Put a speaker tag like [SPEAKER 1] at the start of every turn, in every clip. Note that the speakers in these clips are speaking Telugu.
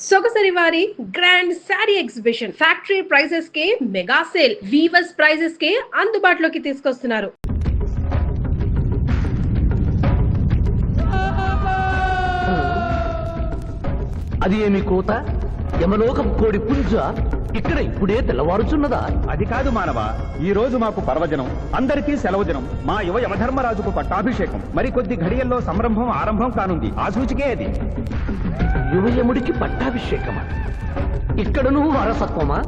[SPEAKER 1] సొగసరి వారి grand saree exhibition factory prices కే మెగా సేల్ వీవర్స్ ప్రైజెస్ కే అందుబాటులోకి తీసుకొస్తున్నారు.
[SPEAKER 2] అది ఏమి కోత యమలోకం కోడి పుంజ ఇక్కడ ఇప్పుడే తెల్లవారుచున్నదా?
[SPEAKER 3] అది కాదు మానవ, ఈ రోజు మాకు పర్వజనం, అందరికీ సెలవు దినం. మా యువ యమధర్మరాజుకు పట్టాభిషేకం. మరి కొద్ది ఘడియల్లో సంరంభం ఆరంభం కానుంది. ఆ సూచికే అది.
[SPEAKER 2] యువయముడికి పట్టాభిషేకమా? ఇక్కడను వారసత్వమా?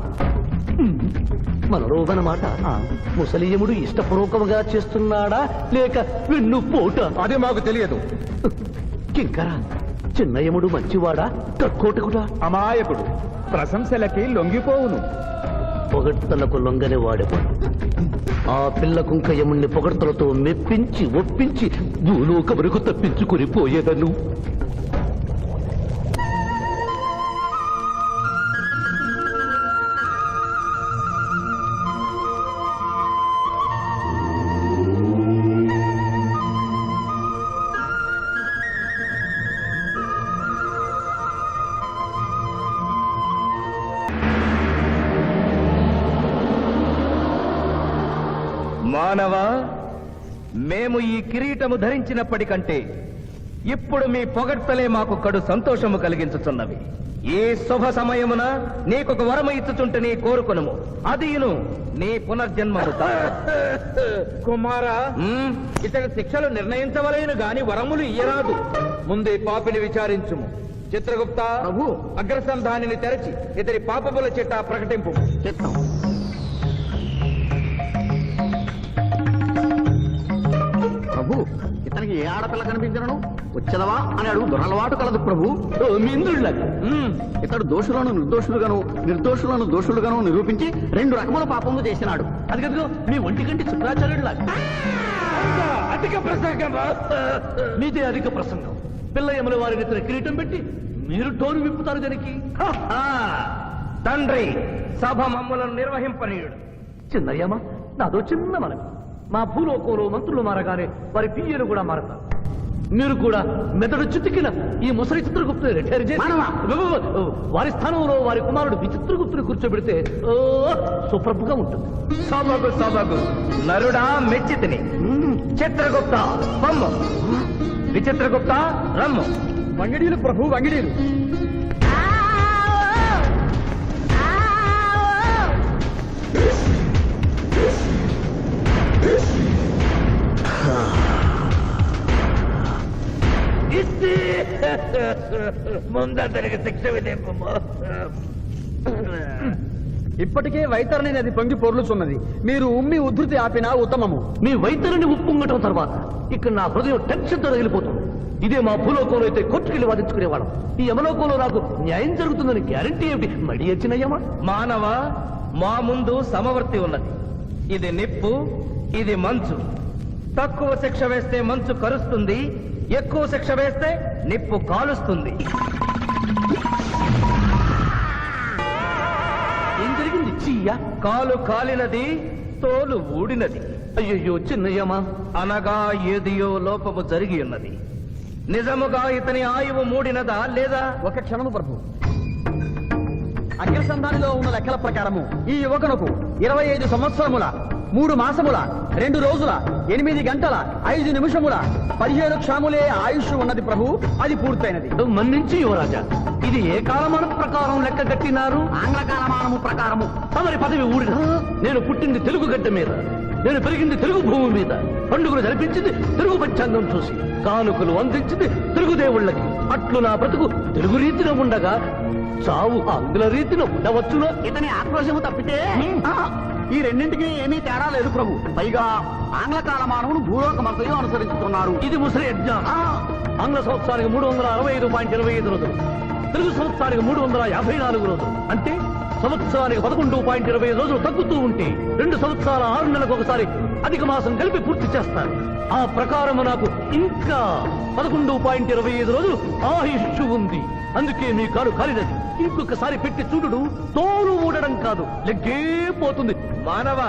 [SPEAKER 2] మనరోగనమాట. ముసలియముడు ఇష్టపూర్వకముగా చేస్తున్నాడా లేక వెన్ను పోట?
[SPEAKER 3] అది మాకు తెలియదు.
[SPEAKER 2] కింకరా, చిన్నయముడు మంచివాడా కక్కోటకుడా?
[SPEAKER 3] అమాయకుడు, ప్రశంసలకి లొంగిపోవును.
[SPEAKER 2] పొగడ్తలకు లొంగని వాడేవాడు. ఆ పిల్ల కుంకయముణ్ణి పొగడ్తలతో మెప్పించి ఒప్పించి భూలోక వరకు తప్పించుకుని పోయేదను.
[SPEAKER 4] మానవ, మేము ఈ కిరీటము ధరించినప్పటికంటే ఇప్పుడు మీ పొగడ్తలే మాకు కడు సంతోషము కలిగించుతున్నవి. ఈ శుభ సమయమున నీకొక వరము ఇచ్చుచుంటే నీ కోరుకునుము, అదియును నీ పునర్జన్మము.
[SPEAKER 3] కుమారా, ఇతడి శిక్షలు నిర్ణయించవలేను గాని వరములు ఇయ్యరాదు. ముందే పాపిని విచారించుము. చిత్రగుప్త ప్రభు, అగ్రసంధానిని తెరచి ఇతడి పాపముల చిట్టా ప్రకటింపు.
[SPEAKER 2] చిత్తం.
[SPEAKER 5] ప్రభు, ఇతనికి ఏ ఆడపిల్ల కనిపించను వచ్చదవా అని అడుగు దురలవాటు కలదు ప్రభు.
[SPEAKER 2] మింద్రుళ్ళకి
[SPEAKER 5] ఇతడు దోషులను నిర్దోషులుగాను నిర్దోషులను దోషులుగాను నిరూపించి 2 రకముల పాపములు చేసినాడు.
[SPEAKER 2] అది కదుగో మీ ఒంటి కంటి శుక్రాచార్యుడులాగా.
[SPEAKER 3] అధిక ప్రసంగం.
[SPEAKER 2] మీదే అధిక ప్రసంగం. పిల్లయముల వారిని ఇతర కిరీటం పెట్టి మీరు టోరు విప్పుతారు దానికి.
[SPEAKER 4] తండ్రి, సభ మమ్మలను నిర్వహింపనీయుడు.
[SPEAKER 2] చిన్నయ్యమ్మ, నాదో చిన్న మనవి. మా భూలోకంలో మంత్రులు మారగానే వారి పియ్యలు కూడా మారతారు. మీరు కూడా మెదడు చితికిన ఈ ముసలి చిత్రగుప్తుని రిటైర్ చేసి వారి స్థానంలో వారి కుమారుడు విచిత్రగుప్తుని కూర్చోబెడితే సుప్రభుగా ఉంటుంది.
[SPEAKER 4] సభకు సభకు నరుడా మెచ్చితిని. చిత్రగుప్త బొమ్మ, విచిత్రగుప్త రమ్ము.
[SPEAKER 3] వంగిడీలు ప్రభు, వంగిడీలు.
[SPEAKER 4] ముందరికి శిక్ష విధింపు.
[SPEAKER 3] ఇప్పటికే వైతరణి నది పొంగి పొర్లుచున్నది. మీరు ఉమ్మి ఉద్ధృతి ఆపినా ఉత్తమము.
[SPEAKER 2] మీ వైద్యుని ఉప్పొంగటం తర్వాత ఇక్కడ నా హృదయం టెన్షన్ తో రగిలిపోతుంది. ఇదే మా భూలోకంలో అయితే కోర్టుకెళ్ళి వాదించుకునేవాళ్ళం. ఈ యమలోకంలో నాకు న్యాయం జరుగుతుందని గ్యారంటీ ఏమిటి? మడి వచ్చినయ్యమా?
[SPEAKER 4] మానవ, మా ముందు సమవర్తి ఉన్నది. ఇది నిప్పు, ఇది మంచు. తక్కువ శిక్ష వేస్తే మంచు కరుస్తుంది, ఎక్కువ శిక్ష వేస్తే నిప్పు కాలుస్తుంది.
[SPEAKER 2] ఏం జరిగింది? చీయ
[SPEAKER 4] కాలు కాలినది, తోలు ఊడినది.
[SPEAKER 2] అయ్యయ్యో చిన్నయ్యమా,
[SPEAKER 4] అనగా ఏదియో లోపము జరిగి ఉన్నది. నిజముగా ఇతని ఆయువు మూడినదా లేదా?
[SPEAKER 3] ఒక క్షణము ప్రభు. అగ్రసంధానిలో ఉన్న లెక్కల ప్రకారము ఈ యువకునకు 25 సంవత్సరముల 3 మాసముల 2 రోజుల 8 గంటల 5 నిమిషముల 17 క్షణములే ఆయుష్ ఉన్నది ప్రభు. అది పూర్తయినది.
[SPEAKER 2] మన్నించి యువరాజా, ఇది ఏ కాలమానం ప్రకారం లెక్క కట్టినారు?
[SPEAKER 5] ఆంగ్ల కాలమానము ప్రకారము.
[SPEAKER 2] తమరి పదవి ఊడిన. నేను పుట్టింది తెలుగు గడ్డ మీద, నేను పెరిగింది తెలుగు భూమి మీద, పండుగలు జరిపించింది తెలుగు పంచాంగం చూసి, కానుకలు అందించింది తెలుగు దేవుళ్ళకి. అట్లు నా బ్రతుకు తెలుగు రీతిలో ఉండగా చావు ఆంగ్ల రీతిలో ఉండవచ్చునా?
[SPEAKER 5] ఇతని ఆక్రోశము తప్పితే ఈ రెండింటికి ఏమీ తేడా లేదు ప్రభు. పైగా ఆంగ్ల కాలమానమును భూలోకమంతయు అనుసరిస్తున్నారు.
[SPEAKER 2] ఇది ముసలి యజ్ఞం. ఆంగ్ల సంవత్సరానికి 365.25 రోజులు, తెలుగు సంవత్సరానికి 354 రోజులు. అంటే సంవత్సరానికి 11.25 రోజులు తగ్గుతూ ఉంటే 2 సంవత్సరాల 6 నెలలకు ఒకసారి అధిక మాసం కలిపి పూర్తి చేస్తారు. ఆ ప్రకారము నాకు ఇంకా 11.25 రోజులు ఆయుష్ ఉంది. అందుకే మీ కారు కాలినది. ఇంకొకసారి పెట్టి చూడు, తోలు ఊడడం కాదు, లెగ్గే పోతుంది.
[SPEAKER 4] మానవ,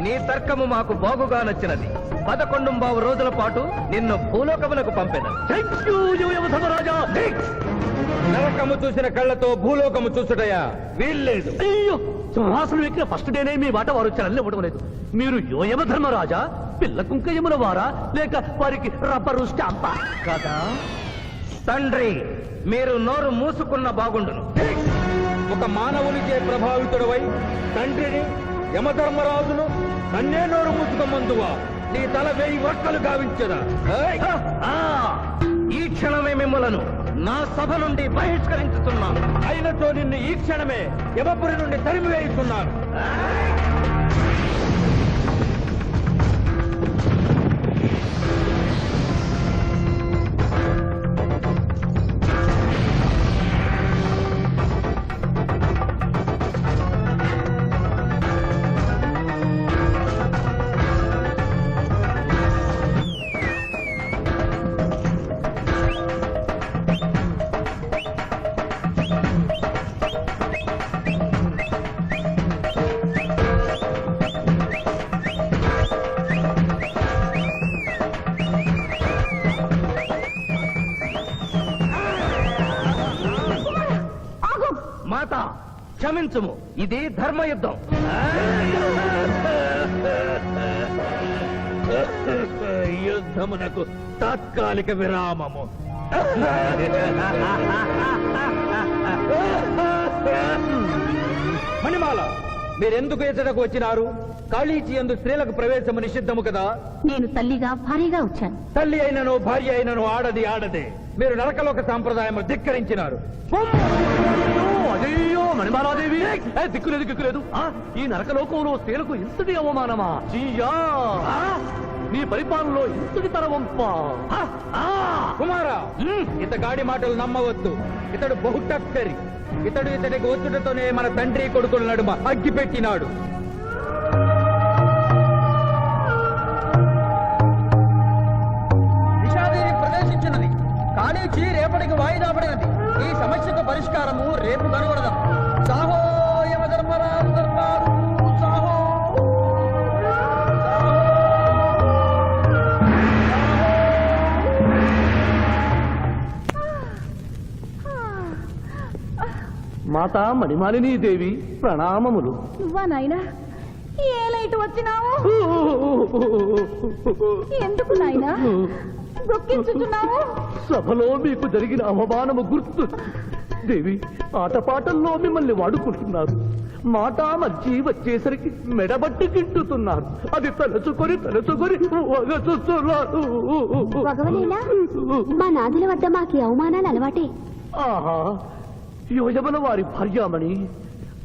[SPEAKER 4] నీ తర్కము మాకు బాగుగా నచ్చినది. 11 రోజుల పాటు నిన్ను భూలోకములకు పంపెదను.
[SPEAKER 2] థ్యాంక్ యూ యువ ధర్మరాజా.
[SPEAKER 4] నరకము చూసిన కళ్ళతో భూలోకము చూసుటయా వీల్లేదు.
[SPEAKER 2] అయ్యో, సింహాసనం ఎక్కిన ఫస్ట్ డేనే మీ మాట వారు వచ్చారని ఇవ్వడం లేదు. మీరు యోయమ ధర్మరాజా, పిల్ల కుంక యమున వారా, లేక వారికి రబ్బరు స్టాంపా కదా?
[SPEAKER 4] తండ్రి, మీరు నోరు మూసుకున్న బాగుండును.
[SPEAKER 3] ఒక మానవునికే ప్రభావితుడవై తండ్రిని యమధర్మరాజును నన్నే నోరు మూసుకోమందువా? నీ తల 1000 వక్కలు గావించదా?
[SPEAKER 4] ఆ, ఈ క్షణమే మిమ్మలను నా సభ నుండి బహిష్కరించుతున్నాను.
[SPEAKER 3] అయినతో నిన్ను ఈ క్షణమే యమపురి నుండి తరిమి వేయిస్తున్నాను.
[SPEAKER 4] మాత, క్షమించుము, ఇది ధర్మయుద్ధం.
[SPEAKER 3] యుద్ధమునకు తాత్కాలిక విరామము. మణిమాల, మీరెందుకు ఎచ్చటకు వచ్చినారు? కాళీచి యందు స్త్రీలకు ప్రవేశము నిషిద్ధము కదా?
[SPEAKER 6] నేను తల్లిగా భారీగా వచ్చాను.
[SPEAKER 3] తల్లి అయినను భార్య అయినను ఆడది ఆడదే. మీరు నరకలోక సాంప్రదాయము ధిక్కరించినారు.
[SPEAKER 2] అయ్యో మణిమాలాదేవి, దిక్కులేదు. ఈ నరకలోకంలో స్త్రీలకు ఇంతటి అవమానమా? చీయా, నీ పరిపాలనలో ఇంతటి తరవంపా?
[SPEAKER 3] కుమారా, ఇతగాడి మాటలు నమ్మవద్దు. ఇతడు బహుటక్కరి. ఇతడికి వచ్చుటతోనే మన తండ్రి కొడుకుల నడుమ అగ్గి పెట్టినాడు. నిషాదేవి ప్రవేశించినది. కాళీచి రేపటికి వాయిదా పడినది. ఈ సమస్యకు పరిష్కారము రేపు కనుగొడదాం. సాహో యమధర్మరాజు దర్బారు, సాహో.
[SPEAKER 2] మాతా మణిమాలినీ దేవి ప్రణామములు.
[SPEAKER 6] నువ్వా నాయనా? ఏ లైట్ వచ్చినావు? ఎందుకు నాయనా దుఃఖించుచున్నావు?
[SPEAKER 2] సభలో మీకు జరిగిన అవమానము గుర్తు. దేవి, ఆటపాటల్లో మిమ్మల్ని వాడుకుంటున్నారు. మాట మర్చి వచ్చేసరికి మెడబట్టి గిట్టుతున్నారు. అది తలుచుకొని వగచుస్తున్నారు.
[SPEAKER 7] వగవలేలా? మా నాదుల వద్ద మాకి అవమానాలు అలవాటే.
[SPEAKER 2] ఆహా, యోజమల వారి భార్యామణి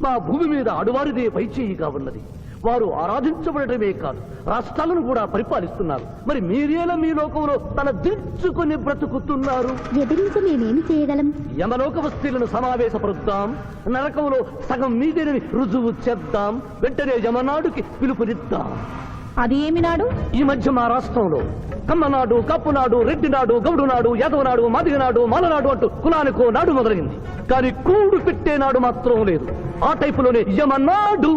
[SPEAKER 2] మా భూమి మీద ఆడువారిదే పైచేయిగా ఉన్నది. వారు ఆరాధించబడటమే కాదు, రాష్ట్రాలను కూడా పరిపాలిస్తున్నారు. మరి మీరేలా మీ లోకంలో తల దించుకొని బ్రతుకుతున్నారు?
[SPEAKER 7] ఎదిరించి మేమేమి చేయగలం?
[SPEAKER 2] యమలోక వస్తీలను సమావేశపరుద్దాం. నరకంలో సగం మీదేనని రుజువు చేద్దాం. వెంటనే యమనాడుకి పిలుపునిద్దాం.
[SPEAKER 6] అది ఏమి నాడు?
[SPEAKER 2] ఈ మధ్య మా రాష్ట్రంలో కమ్మనాడు, కప్పునాడు, రెడ్డినాడు, గౌడునాడు, యాదవనాడు, మాదిగనాడు, మాలనాడు అంటూ కులానికో నాడు మొదలైంది. కానీ కూడు పెట్టే నాడు మాత్రం లేదు. ఆ టైపులోనే యమనాడు.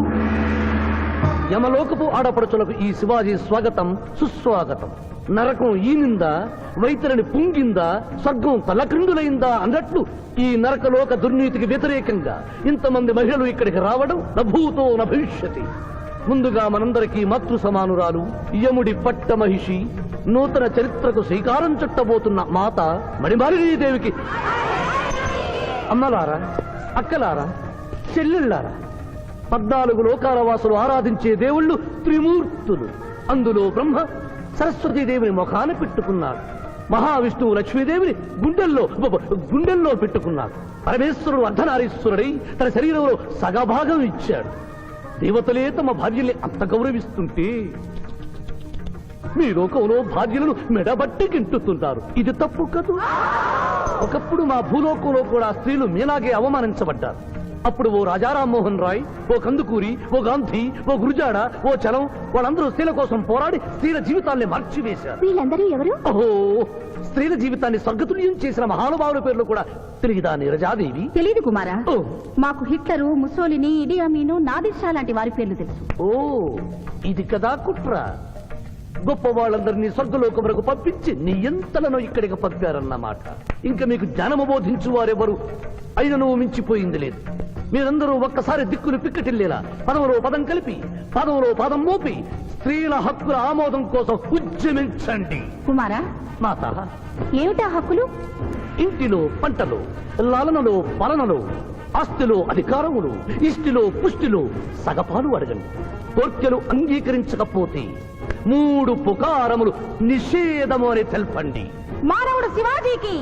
[SPEAKER 2] యమలోకపు ఆడపడుచులకు ఈ శివాజీ స్వాగతం సుస్వాగతం. నరకం ఈనిందా, వైతరిని పుంగిందా, స్వర్గం తలక్రిందులైందా అన్నట్లు ఈ నరకలోక దుర్నీతికి వ్యతిరేకంగా ఇంతమంది మహిళలు ఇక్కడికి రావడం నభూతో నభవిష్యతి. ముందుగా మనందరికీ మాతృ సమానురాలు, యముడి పట్ట మహిషి, నూతన చరిత్రకు శ్రీకారం చుట్టబోతున్న మాత మణిమాలినీదేవికి అమ్మలారా, అక్కలారా, చెల్లెళ్ళారా, 14 లోకాల వాసులు ఆరాధించే దేవుళ్ళు త్రిమూర్తులు. అందులో బ్రహ్మ సరస్వతీదేవిని ముఖాన పెట్టుకున్నాడు. మహావిష్ణువు లక్ష్మీదేవిని గుండెల్లో పెట్టుకున్నాడు. పరమేశ్వరుడు అర్ధనారీశ్వరుడై తన శరీరంలో సగభాగం ఇచ్చాడు. దేవతలే తమ భార్యల్ని అంత గౌరవిస్తుంటే మీ లోకంలో భార్యలను మెడబట్టి గింటుతున్నారు. ఇది తప్పు కదూ? ఒకప్పుడు మా భూలోకంలో కూడా స్త్రీలు మీలాగే అవమానించబడ్డారు. అప్పుడు ఓ రాజా రామ్మోహన్ రాయ్, ఓ కందుకూరి, ఓ గాంధీ, ఓ గురుజాడ, ఓ చలం వాళ్ళందరూ స్త్రీల కోసం పోరాడి స్త్రీల జీవితాల్ని మార్చివేశారు.
[SPEAKER 7] వీళ్ళందరూ ఎవరు?
[SPEAKER 2] ఓహో, స్త్రీల జీవితాన్ని స్వర్గతుల్యం చేసిన మహానుభావుల పేర్లు కూడా తెలియదా నీరజాదేవి?
[SPEAKER 6] తెలీదు కుమారా.
[SPEAKER 2] ఓ.
[SPEAKER 6] మాకు హిట్లరు, ముసోలిని, ఇడి అమీను, నాదిర్ షా లాంటి వారి పేర్లు తెలుసు.
[SPEAKER 2] ఓ, ఇది కదా కుట్ర. గొప్ప వాళ్ళందరినీ స్వర్గలోకములకు పంపించి నీ ఎంతలను ఇక్కడికి పంపారన్నమాట. ఇంకా మీకు జ్ఞానము బోధించు వారెవరు అయినను మించిపోయింది లేదు. మీరందరూ ఒక్కసారి దిక్కులు పిక్కటిల్లేలా పదములో పదం కలిపి పదములో పదం మోపి స్త్రీల హక్కుల ఆమోదం కోసం ఉద్యమించండి.
[SPEAKER 6] కుమారా,
[SPEAKER 2] మాత,
[SPEAKER 6] ఏమిటా హక్కులు?
[SPEAKER 2] ఇంటిలో పంటలు, లాలనలో పాలనలో, ఆస్తిలో అధికారములు, ఇష్టిలో పుష్టిలో సగపాలు అడగండి. కోర్కెలు అంగీకరించకపోతే 3 పుకారములు నిషేధము అని తెల్పండి.
[SPEAKER 6] మానవుడు శివాజీకి!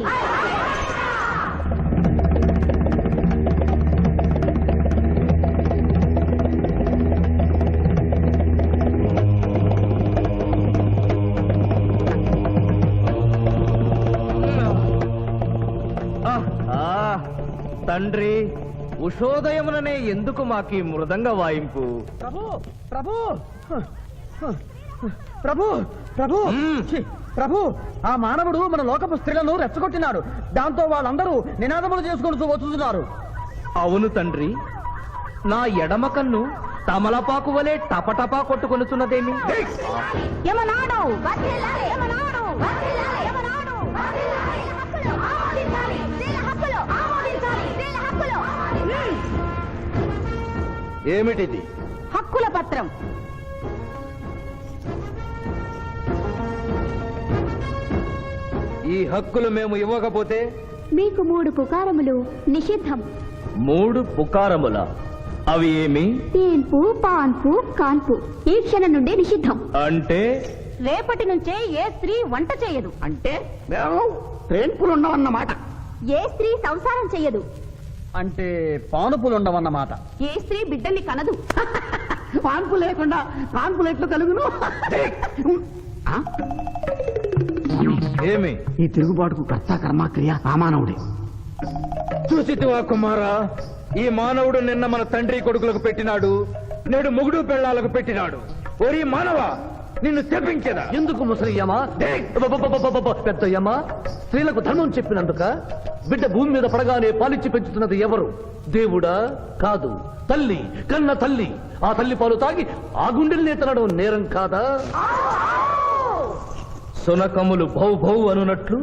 [SPEAKER 4] తండ్రి, ఉషోదయముననే ఎందుకు మాకీ మృదంగ వాయింపు?
[SPEAKER 3] ప్రభు ప్రభు ప్రభు ప్రభు ఛీ, ప్రభు, ఆ మానవుడు మన లోకపు స్త్రీలను రెచ్చగొట్టినాడు. దాంతో వాళ్ళందరూ నినాదములు చేసుకుంటూ వస్తున్నారు.
[SPEAKER 4] అవును తండ్రి, నా ఎడమ కన్ను తమలపాకు వలె టపటపా కొట్టుకొనుచున్నదేమి?
[SPEAKER 6] యమనాడు! యమనాడు! యమనాడు! ఆమోదించాలి! స్త్రీల హక్కులు! ఆమోదించాలి! స్త్రీల హక్కులు!
[SPEAKER 3] ఏమిటిది?
[SPEAKER 6] హక్కుల పత్రం.
[SPEAKER 4] ఈ హక్కులు మేము ఇవ్వకపోతే?
[SPEAKER 7] మీకు 3 పుకారములు నిషిద్ధం.
[SPEAKER 4] 3 పుకారముల? అవి ఏమి?
[SPEAKER 7] తేన్పు, పాన్పు, కాన్పు ఈ క్షణం నుండి నిషిద్ధం.
[SPEAKER 4] అంటే
[SPEAKER 6] రేపటి నుంచే ఏ స్త్రీ వంట చేయదు.
[SPEAKER 5] అంటే ట్రేన్పులు ఉండవన్నమాట.
[SPEAKER 7] ఏ స్త్రీ సంసారం చెయ్యదు.
[SPEAKER 3] అంటే పానుపులు ఉండవన్నమాట.
[SPEAKER 6] ఏ స్త్రీ బిడ్డల్ని కనదు.
[SPEAKER 5] పాన్పు లేకుండా కాన్పులు ఎట్లు కలుగును? ఆ?
[SPEAKER 4] ఏమి?
[SPEAKER 5] ఈ తిరుగుబాటుకు కర్త కర్మ క్రియ రామానవుడే.
[SPEAKER 4] చూసితివా కుమారా, ఈ మానవుడు నిన్న మన తండ్రి కొడుకులకు పెట్టినాడు, నేడు మొగుడు పెళ్ళాలకు పెట్టినాడు. ఓరి మానవ, నిన్ను తెప్పించదా?
[SPEAKER 2] ఎందుకు ముసలియమా? పెద్దయ్యమా, స్త్రీలకు ధర్మం చెప్పినందుక? బిడ్డ భూమి మీద పడగానే పాలిచ్చి పెంచుతున్నది ఎవరు? దేవుడా? కాదు, తల్లి, కన్న తల్లి. ఆ తల్లి పాలు తాగి ఆ గుండెల్ని తినడం నేరం కాదా?
[SPEAKER 4] సునకములు భౌ భౌ అనునట్లు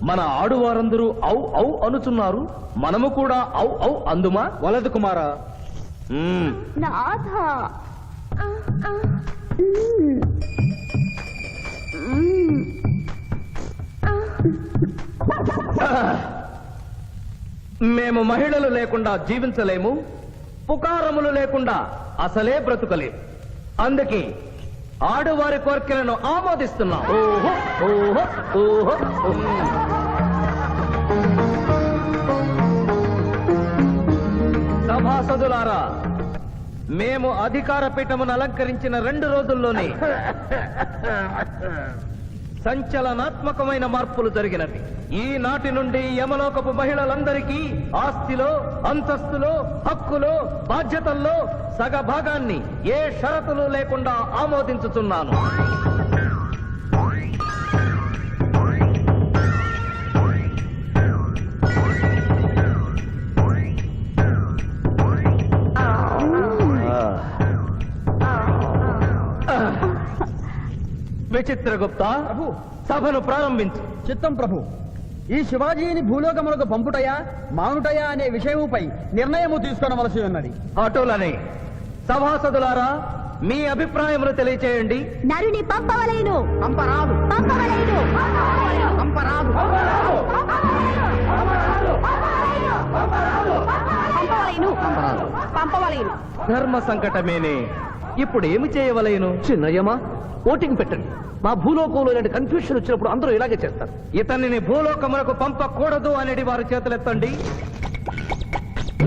[SPEAKER 4] మన ఆడువారందరూ ఔ ఔ అనుచున్నారు. మనము కూడా ఔ ఔ అందుమా?
[SPEAKER 3] వలదు కుమారా.
[SPEAKER 7] నాథ.
[SPEAKER 4] మేము మహిళలు లేకుండా జీవించలేము, పుకారములు లేకుండా అసలే బ్రతుకలేము. అందుకే ఆడువారి కోరికలను ఆమోదిస్తున్నాం.
[SPEAKER 2] ఓహో ఓహో ఓహో.
[SPEAKER 4] సభాసదులారా, మేము అధికార పీఠమును అలంకరించిన 2 రోజుల్లోనే సంచలనాత్మకమైన మార్పులు జరిగినవి. ఈనాటి నుండి యమలోకపు మహిళలందరికీ ఆస్తిలో, అంతస్తులో, హక్కులో, బాధ్యతల్లో సగభాగాన్ని ఏ షరతులు లేకుండా ఆమోదించుతున్నాను. విచిత్రగుప్త, సభను ప్రారంభించు.
[SPEAKER 3] చిత్తం ప్రభు. ఈ శివాజీని భూలోకములకు పంపుటయా మానుటయా అనే విషయముపై నిర్ణయము తీసుకొనవలసి ఉన్నది.
[SPEAKER 4] అటులనే సభాసదులారా, మీ అభిప్రాయములు తెలియచేయండి.
[SPEAKER 7] నరుని పంపవలేను.
[SPEAKER 5] పంపరాదు.
[SPEAKER 7] పంపవలేను.
[SPEAKER 5] పంపరాదు.
[SPEAKER 6] పంపవలేను. పంపవలేను.
[SPEAKER 4] ధర్మ సంకటమేనే. ఇప్పుడు ఏమి చేయవలేను?
[SPEAKER 2] చిన్నయ్యమా, ఓటింగ్ పెట్టండి. మా భూలోకంలో ఇలాంటి కన్ఫ్యూషన్ వచ్చినప్పుడు అందరూ ఇలాగే చేస్తారు.
[SPEAKER 4] ఇతనిని భూలోకములకు పంపకూడదు అనేది వారి చేతులెత్తండి.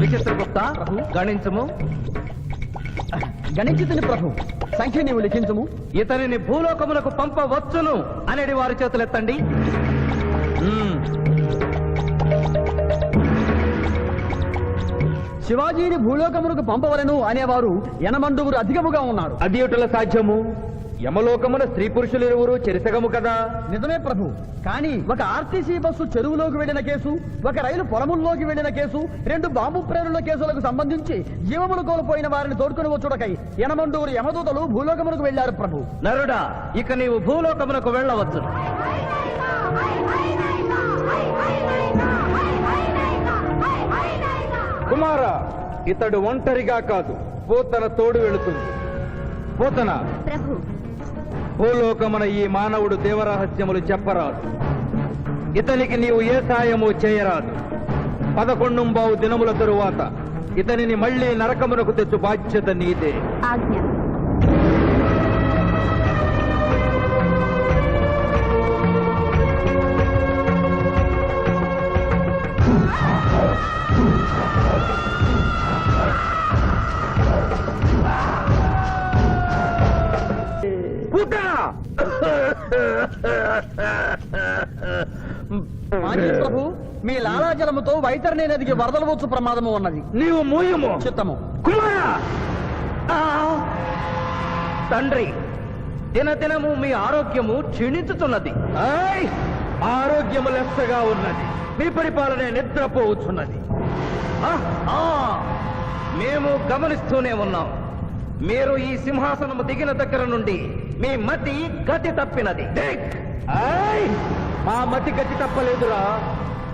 [SPEAKER 4] విచిత్రగుప్త, గణించము.
[SPEAKER 3] గణించుతుని ప్రభు. సంఖ్య నీవు లిఖించము.
[SPEAKER 4] ఇతనిని భూలోకములకు పంపవచ్చును అనేది వారి చేతులెత్తండి.
[SPEAKER 3] శివాజీని భూలోకములకు పంపవలను అనేవారు 80 అధికముగా ఉన్నారు.
[SPEAKER 4] అది ఎటుల సాధ్యము? యమలోకమున స్త్రీ పురుషులు ఇరువురు చెరిసగము కదా.
[SPEAKER 3] నిజమే ప్రభు, కానీ ఒక ఆర్టీసీ బస్సు చెరువులోకి వెళ్లిన కేసు, ఒక రైలు పొలముల్లోకి వెళ్లిన కేసు, 2 బాంబు ప్రేరుల కేసులకు సంబంధించి జీవములు కోల్పోయిన వారిని తోడుకుని వచ్చుటకై యనమండూరు యమదూతలు భూలోకమునకు వెళ్లారు ప్రభు.
[SPEAKER 4] నరుడా, ఇక నీవు భూలోకమునకు వెళ్ళవచ్చు. కుమార, ఇతడు ఒంటరిగా కాదు, పోతన తోడు వెళుతుంది. పోతన,
[SPEAKER 6] ప్రభు,
[SPEAKER 4] భూలోకమున ఈ మానవుడు దేవరహస్యములు చెప్పరాదు. ఇతనికి నీవు ఏ సాయము చేయరాదు. 11 దినముల తరువాత ఇతనిని మళ్లీ నరకమునకు తెచ్చు బాధ్యత నీదే.
[SPEAKER 6] ఆజ్ఞ.
[SPEAKER 3] మాజీ ప్రభు, మీ లాలాజలముతో వైతరణి నదికి వరదలు వచ్చు ప్రమాదము ఉన్నది.
[SPEAKER 4] నీవు మూయము.
[SPEAKER 3] చిత్తము.
[SPEAKER 4] కుమారా! తండ్రి, దినదినము మీ ఆరోగ్యము క్షీణించుతున్నది. ఆరోగ్యము లెస్సగా ఉన్నది. మీ పరిపాలనే నిద్రపోవచ్చున్నది. మేము గమనిస్తూనే ఉన్నాం. మీరు ఈ సింహాసనము దిగిన దగ్గర నుండి మీ మతి గతి తప్పినది. మా మతి గతి తప్పలేదురా.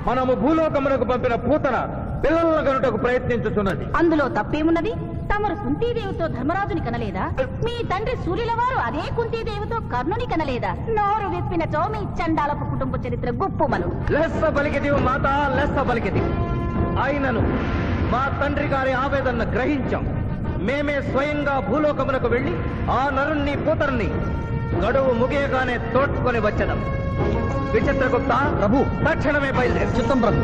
[SPEAKER 4] మనము భూలోకమునకు పంపిన పూతన పిల్లలను కనుటకు ప్రయత్నించుతున్నది.
[SPEAKER 6] అందులో తప్పేమున్నది? తమరు కుంతీదేవితో ధర్మరాజుని కనలేదా? మీ తండ్రి సూర్యుల వారు అదే కుంతీదేవితో కర్ణుని కనలేదా? నోరు విప్పినచో మీ చండాలపు కుటుంబ చరిత్ర గొప్పమను.
[SPEAKER 4] లెస్స పలికిది మాత, లెస్స పలికిది. అయినను మా తండ్రి గారి ఆవేదన గ్రహించాం. మేమే స్వయంగా భూలోకమునకు వెళ్లి ఆ నరుణ్ణి పూతర్ని గడువు ముగియగానే తోడ్కొని వచ్చడం. విచిత్రగుప్త
[SPEAKER 3] ప్రభు,
[SPEAKER 4] తక్షణమే బయలుదేరు.
[SPEAKER 3] చిత్తం ప్రభు.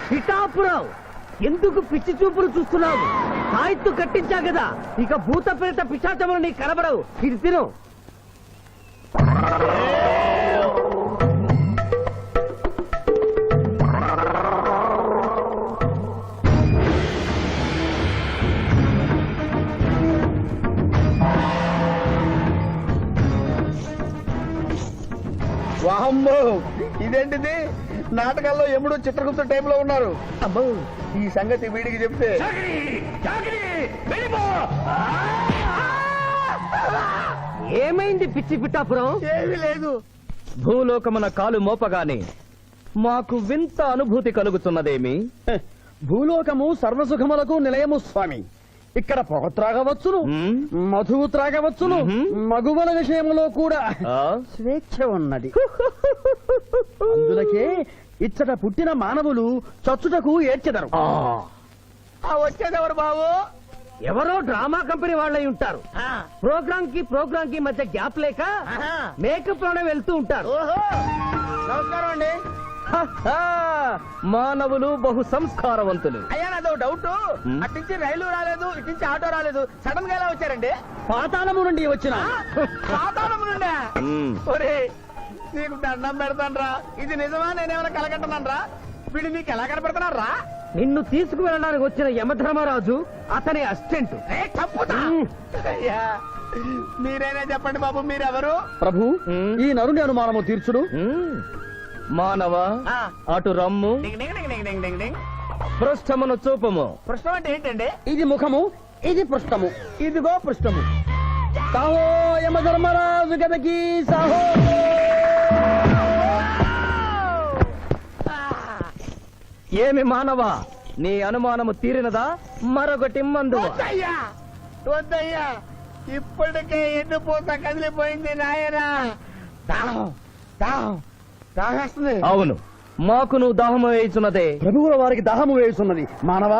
[SPEAKER 2] పిఠాపురం, ఎందుకు పిచ్చి చూపులు చూస్తున్నావు? సాయిత్తు కట్టించా కదా, ఇక భూత ప్రేత పిశాచములు నీ కనబడవు. ఇది తిను.
[SPEAKER 5] వాహమ్మో, ఇదేంటిది? నాటకాల్లో ఎముడు చిత్రగుప్త టైప్ లో ఉన్నారు. అబ్బో, ఈ సంగతి వీడికి చెప్తే
[SPEAKER 2] ఏమైంది పిచ్చి పిఠాపురం?
[SPEAKER 5] ఏమీ లేదు.
[SPEAKER 4] భూలోకమున కాలు మోపగానే మాకు వింత అనుభూతి కలుగుతున్నదేమి?
[SPEAKER 3] భూలోకము సర్వసుఖములకు నిలయము స్వామి. ఇక్కడ పొగ త్రాగవచ్చును, మధువు త్రాగవచ్చును, మగువల విషయంలో కూడా స్వేచ్ఛ ఉన్నది. అందులకే ఇచ్చట పుట్టిన మానవులు చచ్చుటకు ఏడ్చెదరు.
[SPEAKER 5] వచ్చేదెవరు బాబు?
[SPEAKER 2] ఎవరో డ్రామా కంపెనీ వాళ్ళై ఉంటారు. ప్రోగ్రామ్ కి మధ్య గ్యాప్ లేక మేకప్ లోనే వెళ్తూ ఉంటారు.
[SPEAKER 5] నమస్కారం అండి.
[SPEAKER 4] మానవులు బహు సంస్కారవంతులు.
[SPEAKER 5] అయ్యా, నాదో డౌట్. అట్నుంచి రైలు రాలేదు, ఇట్నుంచి ఆటో రాలేదు, సడన్ గా ఎలా వచ్చారండి?
[SPEAKER 3] పాతాళము నుండి వచ్చిన.
[SPEAKER 5] పాతాళం నుండా? ఒరే, నీకు దండం పెడతానరా. ఇది నిజమా? నేనేమైనా కలగంటున్నానరా? వీడు నీకు ఎలా కనపడుతున్నారా?
[SPEAKER 2] నిన్ను తీసుకువెళ్ళడానికి వచ్చిన యమధర్మరాజు అతని అసిస్టెంట్.
[SPEAKER 5] అయ్యా, మీరైనా చెప్పండి బాబు, మీరెవరు?
[SPEAKER 3] ప్రభు, ఈ నరుని అనుమానము తీర్చుడు.
[SPEAKER 4] మానవ, అటు రమ్ము. పృష్ఠమును చూపము.
[SPEAKER 5] ప్రశ్న అంటే ఏంటండి?
[SPEAKER 3] ఇది ముఖము, ఇది పృష్ఠము, ఇదిగో పృష్ఠము. సాహో యమధర్మరాజు గదకి సాహో.
[SPEAKER 4] ఏమి మానవ, నీ అనుమానము తీరినదా? మరొకటి మందు.
[SPEAKER 5] వద్దయ్యా, వద్దయ్యా, ఇప్పటికే ఎండిపోత కదిలిపోయింది నాయనా. దాహం దాహం దాహేస్తుంది.
[SPEAKER 4] అవును, మాకు నువ్వు దాహము వేయుచున్నదే.
[SPEAKER 3] ప్రభువుల వారికి దాహము వేయుచున్నది. మానవ,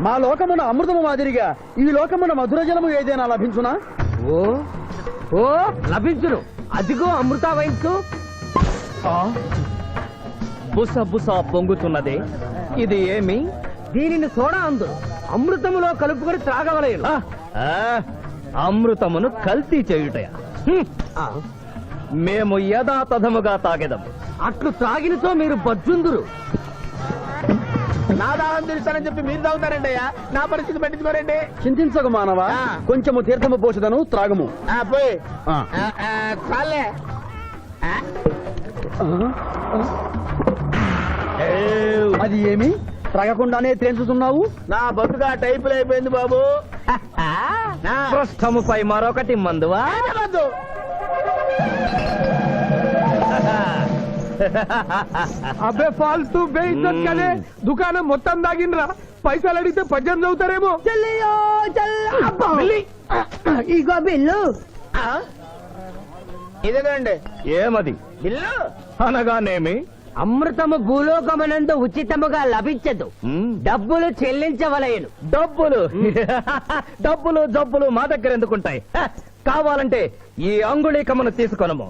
[SPEAKER 3] మా లోకమున అమృతము మాదిరిగా ఈ లోకమున మధుర జలము ఏదైనా లభించునా?
[SPEAKER 2] ఓ ఓ లభించును. అదిగో అమృత వైన్స్.
[SPEAKER 4] బుస పొంగుతున్నదే ఇది ఏమి?
[SPEAKER 3] దీనిని సోడా అందు అమృతములో కలుపుకొని త్రాగవలేను.
[SPEAKER 4] అమృతమును కల్తీ చేయుటయా? మేము యథాతథముగా తాగెదము.
[SPEAKER 3] అట్లు త్రాగినతో మీరు బజ్జుందురు.
[SPEAKER 5] నా దాహం తెలుస్తానని చెప్పి మీరు తాగుతారండి అయ్యా, నా పరిస్థితి పట్టించుకోరండి.
[SPEAKER 3] చింతించకు మానవా, కొంచెము తీర్థము పోషదను త్రాగుము.
[SPEAKER 5] పోయి
[SPEAKER 3] ఆ.
[SPEAKER 5] చాలే.
[SPEAKER 3] అది ఏమి త్రాగకుండానే తేల్చుతున్నావు?
[SPEAKER 5] నా బతుగా టైపులు అయిపోయింది బాబు.
[SPEAKER 4] పృష్ఠముపై మరొకటి మందువా?
[SPEAKER 5] వద్దు.
[SPEAKER 2] అబ్బే ఫాల్తూ బేయిజ్జత్ కదే దుకాణం మొత్తం దాగినరా. పైసలు అడిగితే 18 అవుతారేమో.
[SPEAKER 3] ఇగో బిల్లు.
[SPEAKER 5] ఇదేనండి
[SPEAKER 4] ఏమది?
[SPEAKER 5] బిల్లు.
[SPEAKER 4] అనగానేమి?
[SPEAKER 3] అమృతము భూలోకమునందు ఉచితముగా లభించదు, డబ్బులు చెల్లించవలయను.
[SPEAKER 4] డబ్బులు డబ్బులు జబ్బులు మా దగ్గర ఎందుకుంటాయి? కావాలంటే ఈ అంగుళీకమును తీసుకొనము.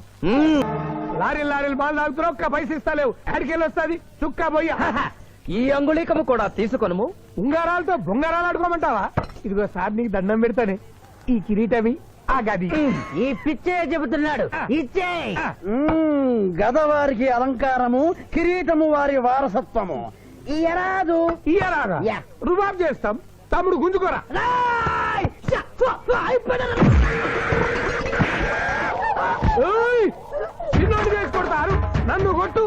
[SPEAKER 2] లారీలు బాగా తాగుతున్నావు, ఒక్క పైసలు ఇస్తలేవు. ఎక్కడికెళ్ళి వస్తుంది చుక్క పోయి.
[SPEAKER 4] ఈ అంగుళీకము కూడా తీసుకొనము.
[SPEAKER 2] ఉంగరాలతో బొంగరాలు ఆడుకోమంటావా? ఇదిగో సార్ నీకు దండం పెడతానే, ఈ కిరీటమి ఆ గది.
[SPEAKER 3] ఈ పిచ్చే చెబుతున్నాడు, ఇచ్చే. గదవారికి అలంకారము, కిరీటము వారి వారసత్వము. ఇయరాదు
[SPEAKER 2] ఇయ్యరాగా
[SPEAKER 3] యా.
[SPEAKER 2] రుబాబ్ చేస్తాం. తమ్ముడు గుంజుకోరా. ఏయ్! చిన్నోడు చేసి కొడతారు. నన్ను కొట్టు,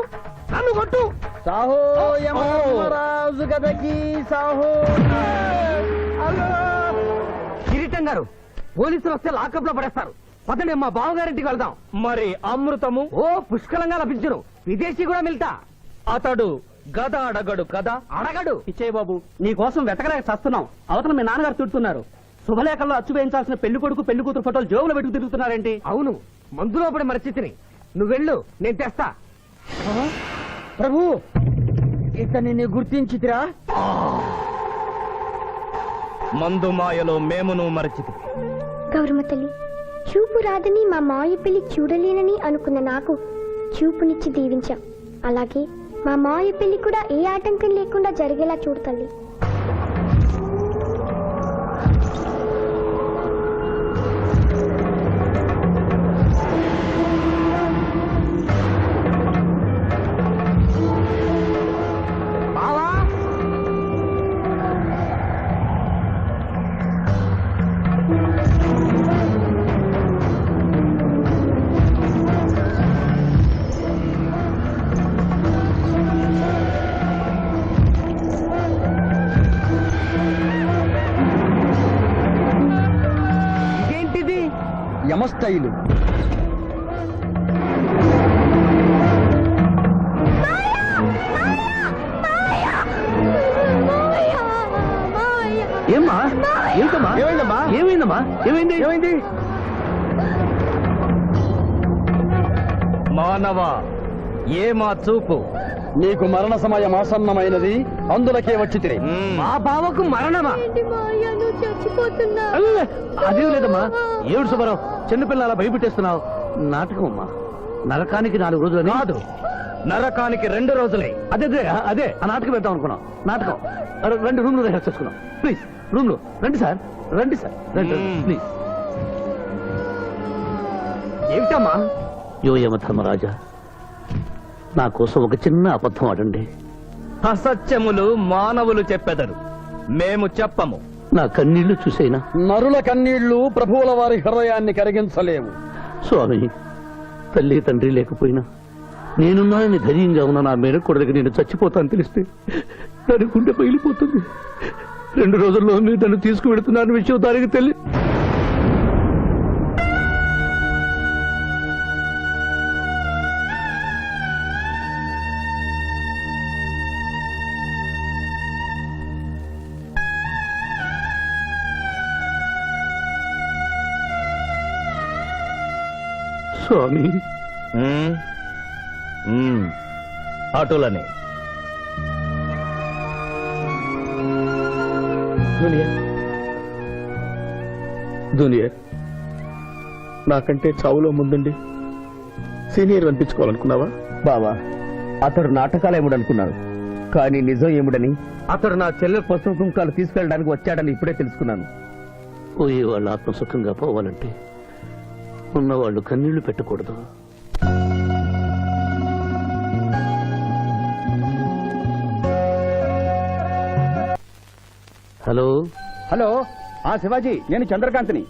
[SPEAKER 2] నన్ను కొట్టు.
[SPEAKER 3] సాహో యమరాజు గదకి సాహో. కిరీటం గారు, పోలీసులు వస్తే లాకప్ లో పడేస్తారు. పదండి, మా బావగారింటికి వెళ్దాం.
[SPEAKER 4] మరి అమృతము?
[SPEAKER 3] ఓ పుష్కలంగా లభించును. విదేశీ కూడా మిల్తా.
[SPEAKER 4] అతడు గద అడగడు కదా?
[SPEAKER 3] అడగడు. ఇచ్చే బాబు, నీ కోసం వెతకలేక చస్తున్నాం. అవతల మీ నాన్నగారు తిడుతున్నారు. శుభలేఖల్లో అచ్చు వేయించాల్సిన పెళ్లి కొడుకు పెళ్లి కూతురు ఫోటోలు జోబులో పెట్టుకు తిరుగుతున్నారేంటి? అవును, మందులో పడి మరచితిని. నువ్వెళ్ళు, నేను తెస్తా. ప్రభు, ఇతన్ని నీ గుర్తించితిరా?
[SPEAKER 4] మందు మాయలో మేమును మరచితి.
[SPEAKER 7] గౌరమ్మ తల్లి, చూపు రాదని మా మాయ పెళ్లి చూడలేనని అనుకున్న నాకు చూపునిచ్చి దీవించాం. అలాగే మా మాయ పెళ్లి కూడా ఏ ఆటంకం లేకుండా జరిగేలా చూడు తల్లి.
[SPEAKER 3] ఇదేంటిది?
[SPEAKER 8] యమస్థైలు.
[SPEAKER 3] ఏమ్మా? ఏంటమ్మా?
[SPEAKER 8] ఏమైందమ్మా?
[SPEAKER 3] ఏమైందమ్మా? ఏమైంది?
[SPEAKER 4] మానవ, ఏ మా చూపు?
[SPEAKER 8] నీకు మరణ సమయం ఆసన్నమైనది, అందులకే వచ్చి తిరిగి.
[SPEAKER 3] మా బావకు మరణమా?
[SPEAKER 7] చచ్చిపోతున్నా.
[SPEAKER 3] అదేం లేదమ్మా. ఏడు సుబ్బారావు, చిన్నపిల్లల భయపెట్టేస్తున్నావు. నాటకం అమ్మా. నరకానికి 4 రోజులు
[SPEAKER 4] కాదు, నరకానికి 2 రోజులే.
[SPEAKER 3] అదే ఆ నాటకం పెడతాం అనుకున్నాం. నాటకం 2 రూమ్లు రిహార్స్ చేసుకున్నాం. ప్లీజ్ రూమ్ లో రండి సార్, రండి ప్లీజ్. ఏమిటమ్మా? యోయమ ధర్మరాజా, నా కోసం ఒక చిన్న అబద్ధం ఆడండి.
[SPEAKER 4] అసత్యములు మానవులు చెప్పెదరు, మేము చెప్పము.
[SPEAKER 3] నా కన్నీళ్లు చూసేనా?
[SPEAKER 8] నరుల కన్నీళ్లు ప్రభువుల వారి హృదయాన్ని కరిగించలేవు.
[SPEAKER 3] స్వామి, తల్లి తండ్రి లేకపోయినా నేనున్నానని ధైర్యంగా ఉన్న నా మేనకోడలికి నేను చచ్చిపోతాను తెలిస్తే దాని గుండె పగిలిపోతుంది. 2 రోజుల్లో మీరు నన్ను తీసుకువెడుతున్న విషయం దానికి తెలియ. స్వామి,
[SPEAKER 4] అటులనే.
[SPEAKER 8] జూనియర్, నాకంటే చావులో ముందుండి సీనియర్ అనిపించుకోవాలనుకున్నావా? బావా,
[SPEAKER 3] అతడు నాటకాలు ఏముడనుకున్నాను, కానీ నిజం ఏముడని అతడు నా చెల్లెల పసుపు కుంకాలు తీసుకెళ్ళడానికి వచ్చాడని ఇప్పుడే తెలుసుకున్నాను.
[SPEAKER 2] పోయే వాళ్ళు ఆత్మసుఖంగా పోవాలంటే ఉన్నవాళ్ళు కన్నీళ్లు పెట్టకూడదు. హలో
[SPEAKER 3] హలో, శివాజీ, నేను చంద్రకాంత్ని.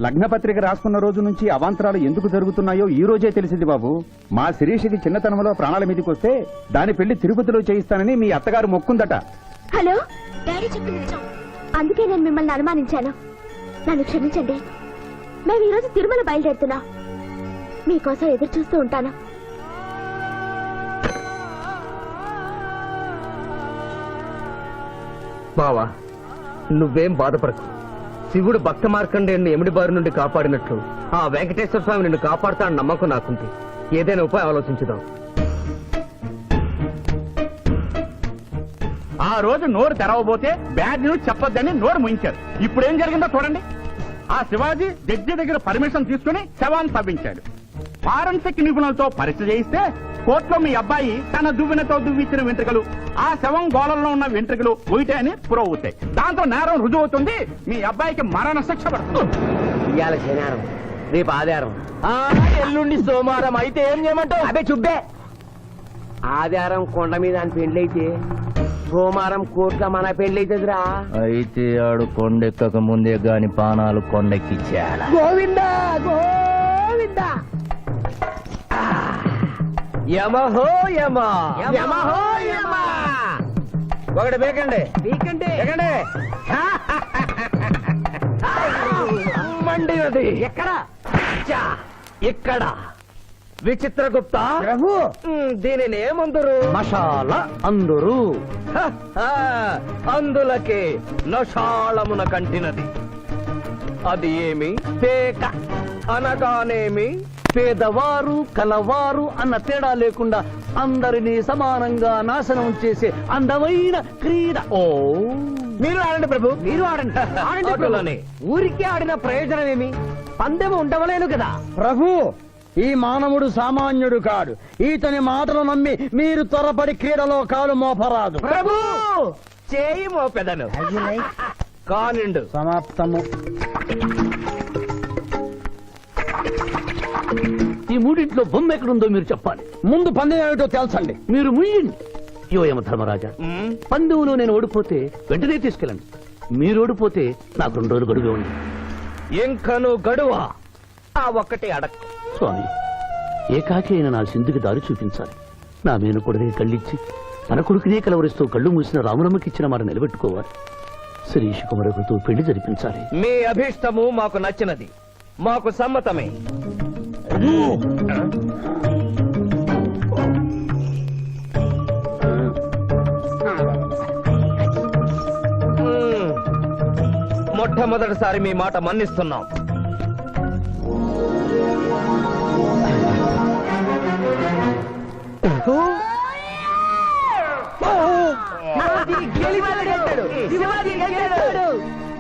[SPEAKER 3] లగ్నపత్రిక రాసుకున్న రోజు నుంచి అవాంతరాలు ఎందుకు జరుగుతున్నాయో ఈ రోజే తెలిసింది బాబు. మా శిరీషికి చిన్నతనంలో ప్రాణాల మీదకి వస్తే దాని పెళ్లి తిరుపతిలో చేయిస్తానని మీ అత్తగారు మొక్కుందట.
[SPEAKER 7] హలో, డాడీ చెప్పింది నిజం. అందుకే నేను మిమ్మల్ని అనుమానించాను. నన్ను క్షమించండి. మేము ఈరోజు తిరుమల బయలుదేరుతున్నాం. మీకోసం ఎదురు చూస్తూ ఉంటాను.
[SPEAKER 3] బావా, నువ్వేం బాధపడకు. శివుడు భక్త మార్కండేయుని ఎమిడి బారి నుండి కాపాడినట్లు ఆ వెంకటేశ్వర స్వామి నిన్ను కాపాడుతాడని నమ్మకం నాకుంది. ఏదైనా ఉపాయం ఆలోచించుదాం.
[SPEAKER 5] ఆ రోజు నోరు తెరవబోతే బ్యాడ్ న్యూస్ చెప్పొద్దని నోరు ముయించారు. ఇప్పుడు ఏం జరిగిందో చూడండి. ఆ శివాజీ జడ్జి దగ్గర పర్మిషన్ తీసుకుని శవాన్ని తవ్వించాడు. ఫారెన్సిక్ నిపుణులతో పరీక్ష చేయిస్తే కోర్టులో మీ అబ్బాయి తన దువ్వెనతో దువ్విచ్చిన వెంట్రుకలు, ఆ శవం గోళంలో ఉన్న వెంట్రుకలు ఒకటే అని ప్రూవ్ అవుతాయి. దాంతో నేరం రుజువు అవుతుంది. మీ అబ్బాయికి మరణ శిక్ష పడుతుంది.
[SPEAKER 3] ఇవాళ శనివారం, రేపు ఆదివారం, ఎల్లుండి సోమవారం. అయితే ఏం చేయమంటావు? అదే చుబ్బే. ఆదివారం కొండ మీద అని పెండ్లైతే సోమవారం కోర్టులో మన పెండ్లైతుందిరా.
[SPEAKER 4] అయితే ఆడు కొండెక్కక ముందే గాని పానాలు కొండెక్కిచ్చేయాల.
[SPEAKER 3] గోవిందా గోవిందా. యమహో యమ, యమహో యమ. ఒకటి బేకండి, బీకండి, బేకండి. మండినది ఎక్కడ? ఇక్కడ. విచిత్రగుప్త ప్రభు, దీనిని ఏమందరు? మషాల అందురు. అందులకే నషాళమున కంటినది. అది ఏమి? పేక అనగానేమి పేదవారు కలవారు అన్న తేడా లేకుండా అందరినీ సమానంగా నాశనం చేసే అందమైన క్రీడ. ఓ, మీరు ఆడండి ప్రభు, మీరు ఆడండి. ఆడండి ప్రభుని. ఊరికి ఆడిన ప్రయోజనం ఏమి? పందెం ఉండవలేను కదా ప్రభు. ఈ మానవుడు సామాన్యుడు కాడు. ఈతని మాటలు నమ్మి మీరు త్వరపడి క్రీడలో కాలు మోపరాదు ప్రభు. చేయి మోపెదను. కానిండు. సమాప్తము.
[SPEAKER 2] ఈ మూడింట్లో బొమ్మ ఎక్కడుందో మీరు చెప్పాలి.
[SPEAKER 3] ముందు పందెం ఏమిటో తెలుసండి.
[SPEAKER 2] మీరు ముయ్యండి. యోయమ ధర్మరాజా, పందెంలో నేను ఓడిపోతే వెంటనే తీసుకెళ్ళండి. మీరు ఓడిపోతే నాకు 2 రోజులు గడువే ఉంది.
[SPEAKER 3] ఇంకను గడువా? ఆ ఒక్కటి అడక్
[SPEAKER 2] స్వామి, ఏకాకి అయిన నా సింధుకి దారి చూపించాలి. నా మేనకొడనే కళ్ళిచ్చి తన కొడుకునే కలవరిస్తూ కళ్ళు మూసిన రామనమ్మకిచ్చిన మాట నిలబెట్టుకోవాలి. శిరీష్ కుమారుడితో పెళ్లి జరిపించాలి.
[SPEAKER 3] మీ అభీష్టము మాకు నచ్చినది, మాకు సమ్మతమే. మొట్టమొదటిసారి మీ మాట మన్నిస్తున్నాం.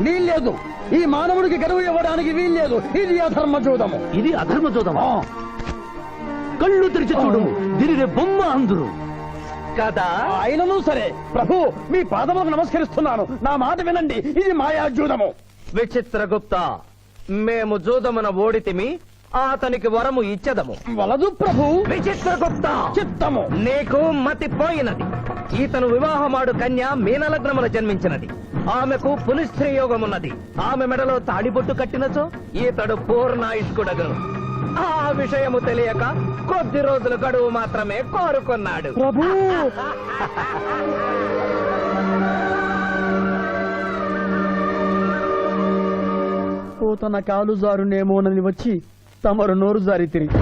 [SPEAKER 3] వీల్లేదు. ఈ మానవుడికి గడువు ఇవ్వడానికి వీల్లేదు. ఇది అధర్మ జూదము.
[SPEAKER 2] ఇది అధర్మ జోదమా? కళ్ళు తెరిచి చూడము, దీనినే బొమ్మ అందురు
[SPEAKER 3] కదా. అయినను సరే ప్రభు, మీ పాదములకు నమస్కరిస్తున్నాను. నా మాట వినండి. ఇది మాయాజూదము. విచిత్రగుప్త, మేము జూదమున ఓడితిమి, అతనికి వరము ఇచ్చదము. వలదు ప్రభు. విచిత్రగుప్త, చిత్తము నీకు మతిపోయినది. ఈతను వివాహమాడు కన్య మీనలగ్నమున జన్మించినది. ఆమెకు పునిస్త్రీ యోగమున్నది. ఆమె మెడలో తాడిబొట్టు కట్టినచో ఈతడు పూర్ణాయుష్కుడగను. ఆ విషయము తెలియక కొద్ది రోజుల గడువు మాత్రమే కోరుకున్నాడు ప్రభు. తన కాలు జారునేమోనని వచ్చి తమరు నోరు జారి తిరిగి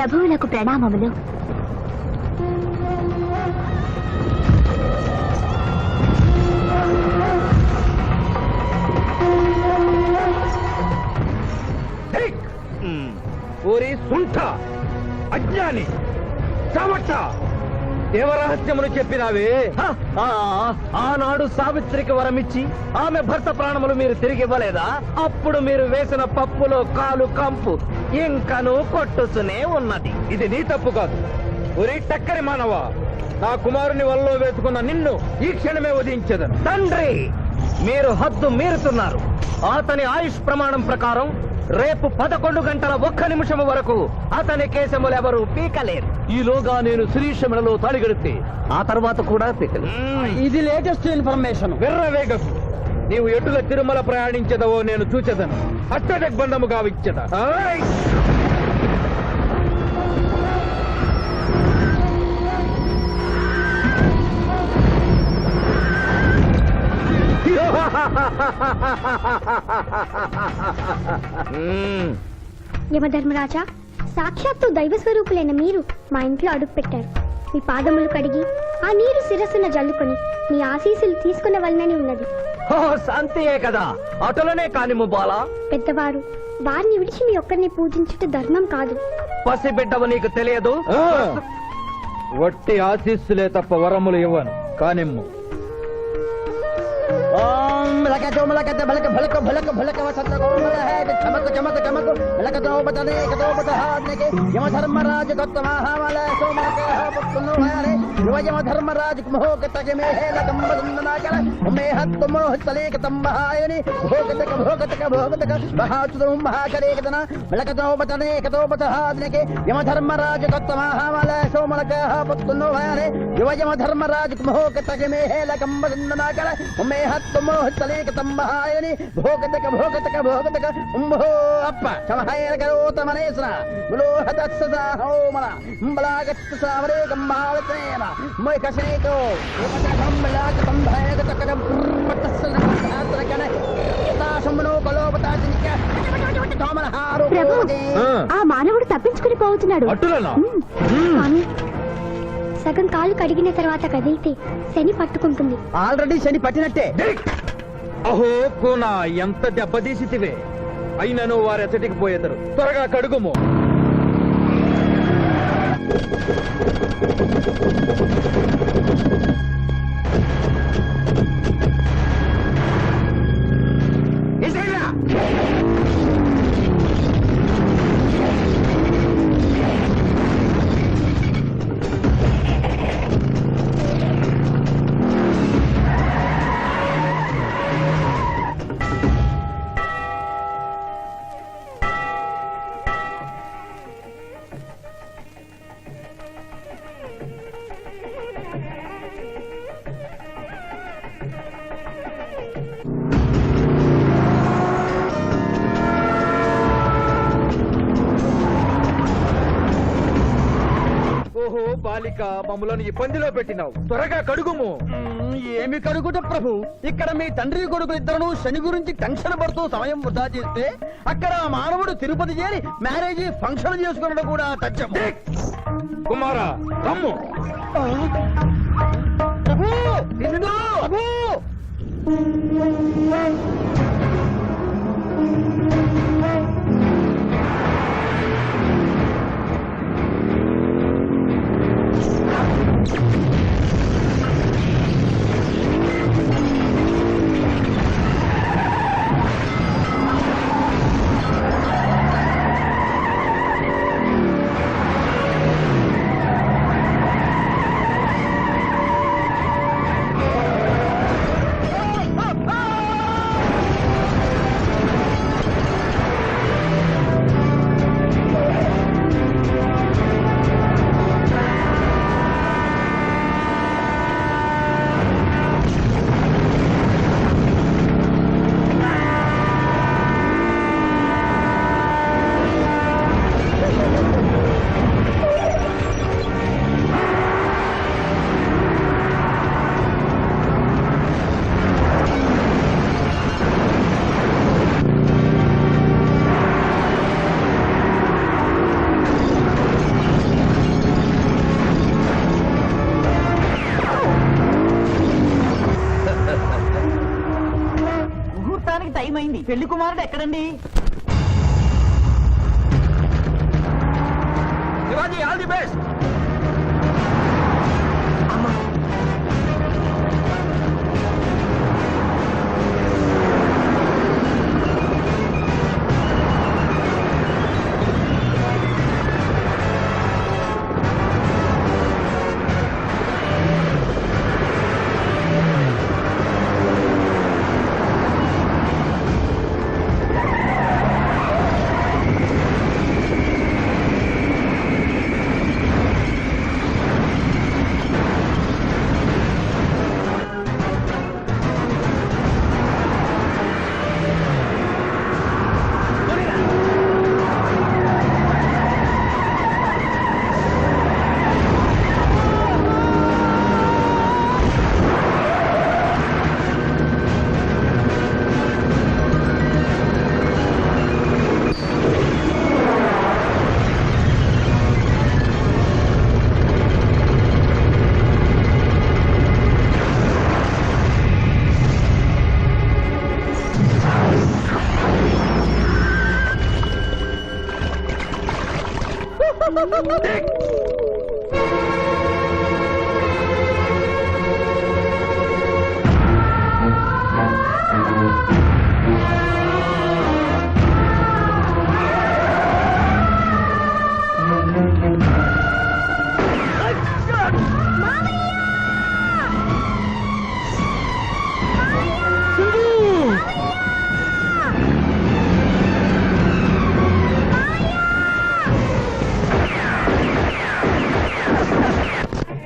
[SPEAKER 7] ప్రభువులకు ప్రణామములు.
[SPEAKER 4] ఓరి సుంఠ, అజ్ఞాని, చవట, దేవరహస్యమును చెప్పినావే. ఆనాడు సావిత్రికి వరమిచ్చి ఆమె భర్త ప్రాణములు మీరు తిరిగి ఇవ్వలేదా? అప్పుడు మీరు వేసిన పప్పులో కాలు కంపు ఇంకను కొట్టుతూనే ఉన్నది. ఇది నీ తప్పు కాదు. ఒరి టక్కరి మానవ, నా కుమారుని వల్లో వేసుకున్న నిన్ను ఈ క్షణమే వధించదను. తండ్రి, మీరు హద్దు మీరుతున్నారు. అతని ఆయుష్ ప్రమాణం ప్రకారం రేపు 11 గంటల 1 నిమిషము వరకు అతని కేశములెవరూ పీకలేరు. ఈలోగా నేను శ్రీశమలలో తాళిగడితే ఆ తర్వాత కూడా పీకలేరు.
[SPEAKER 3] ఇది లేటెస్ట్ ఇన్ఫర్మేషన్.
[SPEAKER 4] వెర్రవేగకు. నీవు ఎటుల తిరుమల ప్రయాణించదవో నేను చూచెదను. అష్టదిగ్బంధముగా విచ్చద.
[SPEAKER 7] యమధర్మరాజా, సాక్షాత్తు దైవ స్వరూపులైన మీరు మా ఇంట్లో అడుగు పెట్టారు. మీ పాదములు కడిగి ఆ నీరు శిరస్సున జల్లుకొని మీ ఆశీస్సులు తీసుకున్న వలనని ఉన్నది.
[SPEAKER 4] శాంతియే కదా, అటులనే కానిము బాలా.
[SPEAKER 7] పెద్దవారు, వారిని విడిచి మీ ఒక్కరిని పూజించుట ధర్మం కాదు.
[SPEAKER 4] పసిబిడ్డవు నీకు తెలియదు. వట్టి ఆశీస్సులే తప్ప వరములు ఇవ్వను. కానిమ్ము.
[SPEAKER 3] యమధర్మరాజు యమధర్మరాజు భోగతక భోగతక భోగతక అప్ప సమహాయ కరోతమనేశ్వర ములోహదస్సా హోమల అంబలాగత్త సామరే గంబావతేన మై కసేతో ఏమతకంబలాక సంభాయగతకం పట్టస్సనకన తాశమనో కలోపతాదినిక తోమలహారు.
[SPEAKER 7] ప్రభు, ఆ మానవుడు తప్పించుకుని పోతున్నాడు. స్వామి, సగం కాలు కడిగిన తర్వాత కదిలితే శని పట్టుకుంటుంది.
[SPEAKER 3] ఆల్రెడీ శని పట్టినట్టే.
[SPEAKER 4] అహో కోనా, ఎంత దెబ్బతీసితివే. అయినను వారెచ్చటికి పోయేదరు. త్వరగా కడుగుము. ఓహో బాలిక, మమ్ములను ఇబ్బందిలో పెట్టినావు. త్వరగా కడుగుము.
[SPEAKER 3] ఏమి కడుగుట ప్రభు, ఇక్కడ మీ తండ్రి కొడుకు ఇద్దరు శని గురించి టెన్షన్ పడుతూ సమయం వృధా చేస్తే అక్కడ ఆ మానవుడు తిరుపతి చేరి మ్యారేజ్ ఫంక్షన్ చేసుకున్నట్టు కూడా తథ్యం.
[SPEAKER 4] కుమారా, రమ్ము.
[SPEAKER 3] ప్రభు, నిన్ను ప్రభు.
[SPEAKER 9] టైం అయింది. పెళ్లి కుమారుడు ఎక్కడండి?
[SPEAKER 4] Shivaji all the best.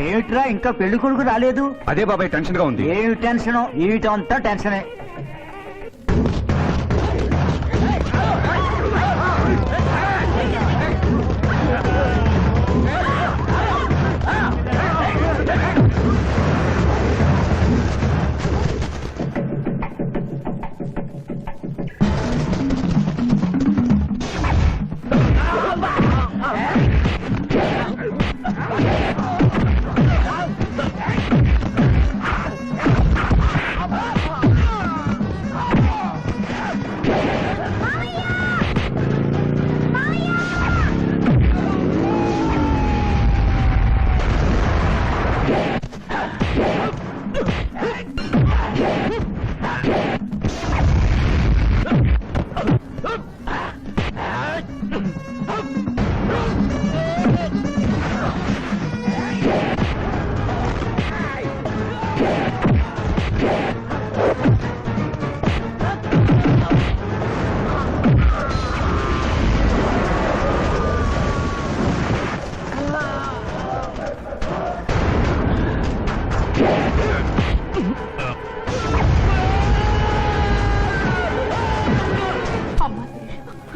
[SPEAKER 9] ఏమిట్రా ఇంకా పెళ్లి కొడుకు రాలేదు?
[SPEAKER 5] అదే బాబాయ్ టెన్షన్ గా ఉంది.
[SPEAKER 9] ఏమి టెన్షన్? ఏమిటంతా టెన్షనే.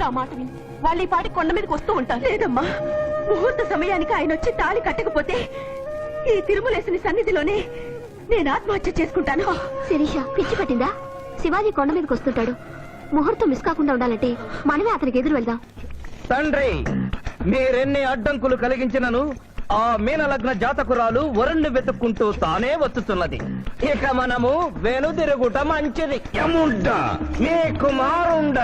[SPEAKER 6] నా మాట విని వాళ్ళు ఈ పాటి కొండ మీదకి వస్తూ ఉంటారు. లేదమ్మా, ముహూర్త సమయానికి ఆయన వచ్చి తాళి కట్టకపోతే ఈ తిరుమలేసిన సన్నిధిలోనే నేను ఆత్మహత్య చేసుకుంటాను.
[SPEAKER 7] శిరీష పిచ్చి పట్టిందా? శివాజీ కొండ మీదకి వస్తుంటాడు. ముహూర్తం మిస్ కాకుండా ఉండాలంటే మనమే అతనికి ఎదురు వెళ్దాం.
[SPEAKER 4] తండ్రి, మీరెన్ని అడ్డంకులు కలిగించినను ఆ మీనలగ్న జాతకురాలు వరుణ్ణి వెతుక్కుంటూ తానే వచ్చుతున్నది. ఇక మనము వెనుదిరుగుట మంచిది. యముండ మీ కుమారుండ.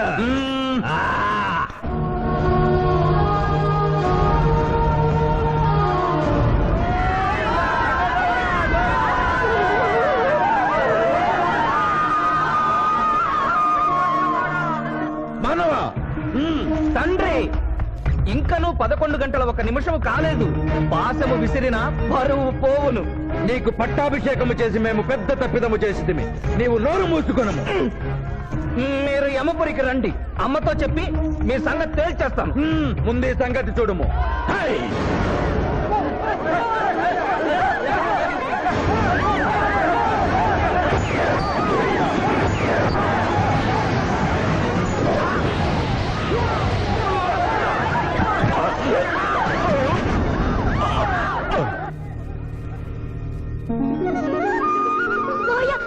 [SPEAKER 4] మనవా తండ్రి, ఇంకనూ 11 గంటల 1 నిమిషం కాలేదు. పాశము విసిరిన పరువు పోవును.
[SPEAKER 8] నీకు పట్టాభిషేకము చేసి మేము పెద్ద తప్పిదము చేసిదిమి. నీవు నోరు మూసుకొనము.
[SPEAKER 4] మీరు యమపురికి రండి. అమ్మతో చెప్పి మీ సంగతి తేల్చేస్తాను.
[SPEAKER 8] ముందే సంగతి చూడము.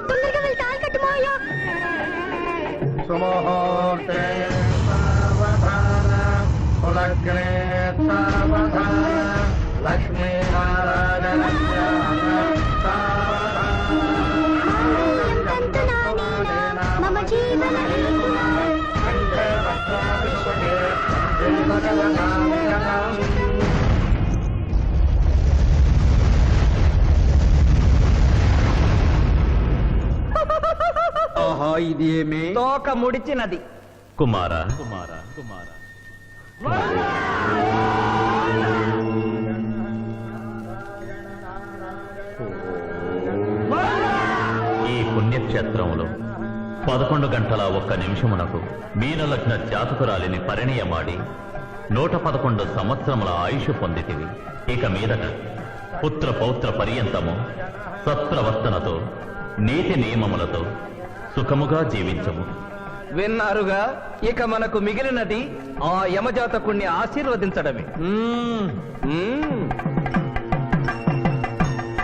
[SPEAKER 7] తొందరగా వెళ్ళి తాళి కట్టు మావయ్య.
[SPEAKER 5] సుముహూర్తే సావధాన కులగ్నే సావధాన లక్ష్మీనారాయణ
[SPEAKER 7] మమ జీవన
[SPEAKER 3] ఆహా ఇది ఏమి
[SPEAKER 4] తోక ముడిచినది.
[SPEAKER 2] కుమారా ఈ పుణ్యక్షేత్రంలో 11 గంటల 1 నిమిషమునకు మీనలగ్న జాతకురాలిని పరిణయమాడి 111 సంవత్సరముల ఆయుష్ పొందితివి. ఇక మీదట పుత్ర పౌత్ర పర్యంతము సత్ప్రవర్తనతో నీతి నియమములతో సుఖముగా జీవించము.
[SPEAKER 4] విన్నారుగా, ఇక మనకు మిగిలినది ఆ యమజాతకుణ్ణి ఆశీర్వదించడమే.